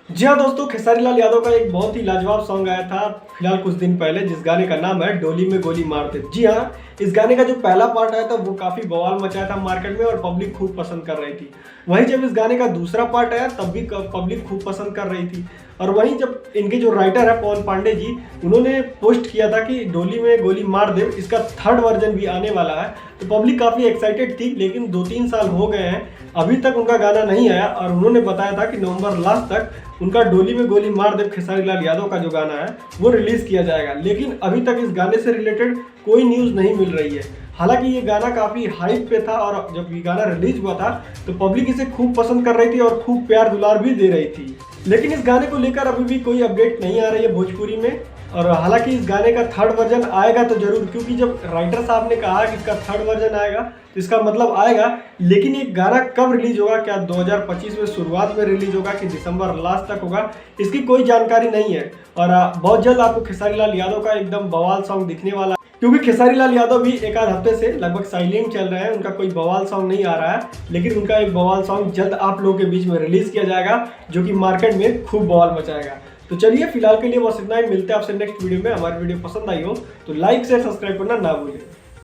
जी हाँ दोस्तों, खेसारी लाल यादव का एक बहुत ही लाजवाब सॉन्ग आया था फिलहाल कुछ दिन पहले, जिस गाने का नाम है डोली में गोली मार दे। जी हाँ, इस गाने का जो पहला पार्ट आया था वो काफी बवाल मचाया था मार्केट में और पब्लिक खूब पसंद कर रही थी। वहीं जब इस गाने का दूसरा पार्ट आया तब भी पब्लिक खूब पसंद कर रही थी। और वहीं जब इनके जो राइटर है पवन पांडे जी, उन्होंने पोस्ट किया था कि डोली में गोली मार दे इसका थर्ड वर्जन भी आने वाला है, तो पब्लिक काफी एक्साइटेड थी। लेकिन 2-3 साल हो गए हैं, अभी तक उनका गाना नहीं आया और उन्होंने बताया था कि नवंबर लास्ट तक उनका डोली में गोली मार दे खेसारी लाल यादव का जो गाना है वो रिलीज किया जाएगा। लेकिन अभी तक इस गाने से रिलेटेड कोई न्यूज़ नहीं मिल रही है। हालांकि ये गाना काफ़ी हाइप पे था और जब ये गाना रिलीज हुआ था तो पब्लिक इसे खूब पसंद कर रही थी और खूब प्यार दुलार भी दे रही थी। लेकिन इस गाने को लेकर अभी भी कोई अपडेट नहीं आ रही है भोजपुरी में। और हालांकि इस गाने का थर्ड वर्जन आएगा तो जरूर, क्योंकि जब राइटर साहब ने कहा कि इसका थर्ड वर्जन आएगा तो इसका मतलब आएगा। लेकिन ये गाना कब रिलीज होगा, क्या 2025 में शुरुआत में रिलीज होगा कि दिसंबर लास्ट तक होगा, इसकी कोई जानकारी नहीं है। और बहुत जल्द आपको खेसारी लाल यादव का एकदम बवाल सॉन्ग दिखने वाला है, क्योंकि खेसारी लाल यादव भी एक आध हफ्ते से लगभग साइलेंट चल रहे हैं, उनका कोई बवाल सॉन्ग नहीं आ रहा है। लेकिन उनका एक बवाल सॉन्ग जल्द आप लोगों के बीच में रिलीज किया जाएगा जो कि मार्केट में खूब बवाल मचाएगा। तो चलिए फिलहाल के लिए बस इतना ही, मिलते हैं आपसे नेक्स्ट वीडियो में। हमारी वीडियो पसंद आई हो तो लाइक शेयर सब्सक्राइब करना ना भूलें।